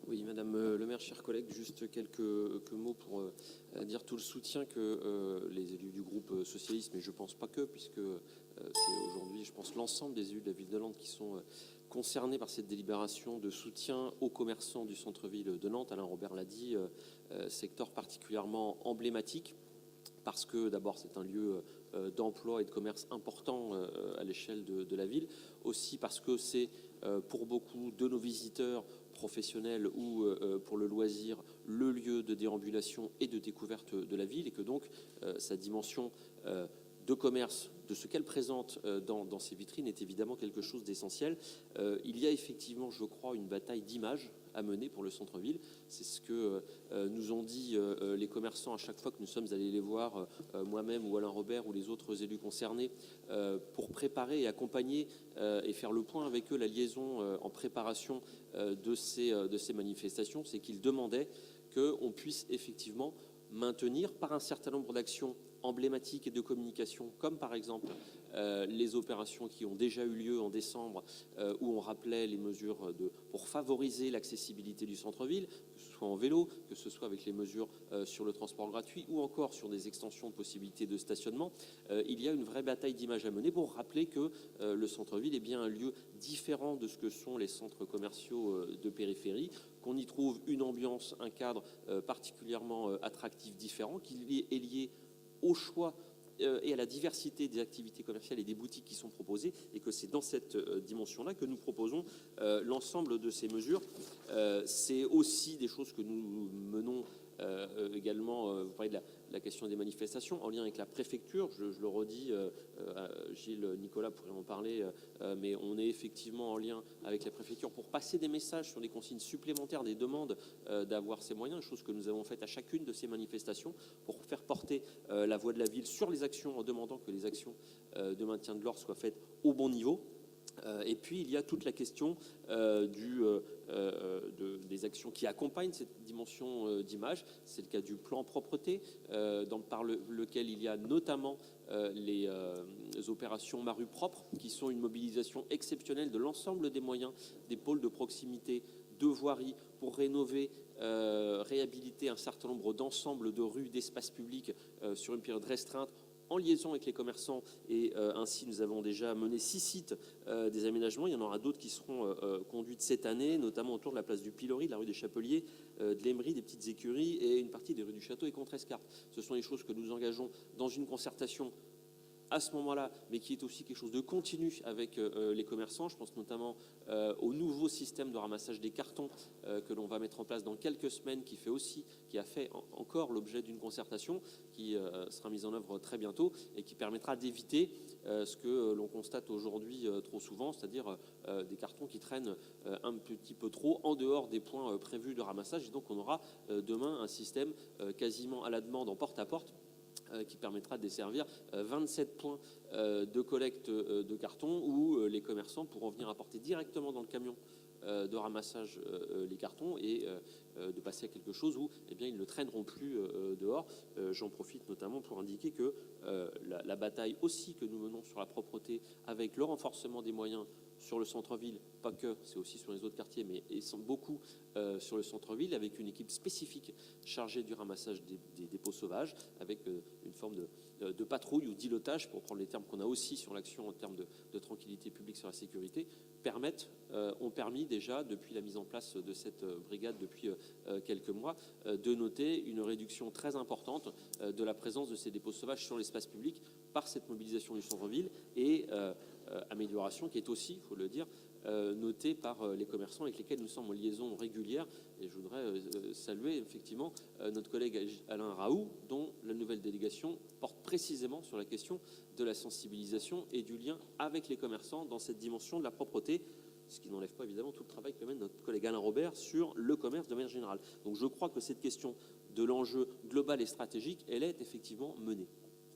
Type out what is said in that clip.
Oui, Madame le maire, chers collègues, juste quelques mots pour dire tout le soutien que les élus du groupe socialiste, mais je ne pense pas que, puisque c'est aujourd'hui, je pense, l'ensemble des élus de la ville de Nantes qui sont concernés par cette délibération de soutien aux commerçants du centre-ville de Nantes. Alain Robert l'a dit, secteur particulièrement emblématique, parce que d'abord c'est un lieu d'emploi et de commerce important à l'échelle de la ville, aussi parce que c'est pour beaucoup de nos visiteurs professionnels ou pour le loisir le lieu de déambulation et de découverte de la ville, et que donc sa dimension de commerce, de ce qu'elle présente dans ses vitrines, est évidemment quelque chose d'essentiel. Il y a effectivement, je crois, une bataille d'image à mener pour le centre-ville. C'est ce que nous ont dit les commerçants à chaque fois que nous sommes allés les voir, moi-même ou Alain Robert ou les autres élus concernés, pour préparer et accompagner et faire le point avec eux la liaison en préparation de ces manifestations. C'est qu'ils demandaient qu'on puisse effectivement maintenir par un certain nombre d'actions emblématiques et de communication, comme par exemple les opérations qui ont déjà eu lieu en décembre, où on rappelait les mesures pour favoriser l'accessibilité du centre-ville, que ce soit en vélo, que ce soit avec les mesures sur le transport gratuit ou encore sur des extensions de possibilités de stationnement. Il y a une vraie bataille d'image à mener pour rappeler que le centre-ville est bien un lieu différent de ce que sont les centres commerciaux de périphérie, qu'on y trouve une ambiance, un cadre particulièrement attractif, différent, qui est lié au choix et à la diversité des activités commerciales et des boutiques qui sont proposées, et que c'est dans cette dimension-là que nous proposons l'ensemble de ces mesures. C'est aussi des choses que nous menons également. Vous parlez de la question des manifestations en lien avec la préfecture. Je le redis, Gilles Nicolas pourrait en parler, mais on est effectivement en lien avec la préfecture pour passer des messages sur des consignes supplémentaires, des demandes d'avoir ces moyens, chose que nous avons faite à chacune de ces manifestations pour faire porter la voix de la ville sur les actions, en demandant que les actions de maintien de l'ordre soient faites au bon niveau. Et puis il y a toute la question des actions qui accompagnent cette dimension d'image. C'est le cas du plan propreté, par lequel il y a notamment les opérations Ma Rue Propre, qui sont une mobilisation exceptionnelle de l'ensemble des moyens des pôles de proximité, de voirie, pour rénover, réhabiliter un certain nombre d'ensembles de rues, d'espaces publics sur une période restreinte, en liaison avec les commerçants, et ainsi nous avons déjà mené 6 sites des aménagements. Il y en aura d'autres qui seront conduites cette année, notamment autour de la place du Pilori, de la rue des Chapeliers, de l'Emery, des Petites Écuries et une partie des rues du Château et Contrescarpe. Ce sont les choses que nous engageons dans une concertation à ce moment-là, mais qui est aussi quelque chose de continu avec les commerçants. Je pense notamment au nouveau système de ramassage des cartons que l'on va mettre en place dans quelques semaines, qui a fait encore l'objet d'une concertation qui sera mise en œuvre très bientôt et qui permettra d'éviter ce que l'on constate aujourd'hui trop souvent, c'est-à-dire des cartons qui traînent un petit peu trop en dehors des points prévus de ramassage. Et donc on aura demain un système quasiment à la demande, en porte-à-porte, qui permettra de desservir 27 points de collecte de cartons, où les commerçants pourront venir apporter directement dans le camion de ramassage les cartons, et de passer à quelque chose où ils ne traîneront plus dehors. J'en profite notamment pour indiquer que la bataille aussi que nous menons sur la propreté, avec le renforcement des moyens sur le centre-ville, pas que, c'est aussi sur les autres quartiers, mais beaucoup sur le centre-ville, avec une équipe spécifique chargée du ramassage des dépôts sauvages, avec une forme de patrouille ou d'îlotage, pour prendre les termes qu'on a aussi sur l'action en termes de tranquillité publique, sur la sécurité, ont permis déjà, depuis la mise en place de cette brigade depuis quelques mois, de noter une réduction très importante de la présence de ces dépôts sauvages sur l'espace public par cette mobilisation du centre-ville, et amélioration qui est aussi, il faut le dire, notée par les commerçants avec lesquels nous sommes en liaison régulière. Et je voudrais saluer effectivement notre collègue Alain Raoult, dont la nouvelle délégation porte précisément sur la question de la sensibilisation et du lien avec les commerçants dans cette dimension de la propreté, ce qui n'enlève pas évidemment tout le travail que mène notre collègue Alain Robert sur le commerce de manière générale. Donc je crois que cette question de l'enjeu global et stratégique, elle est effectivement menée.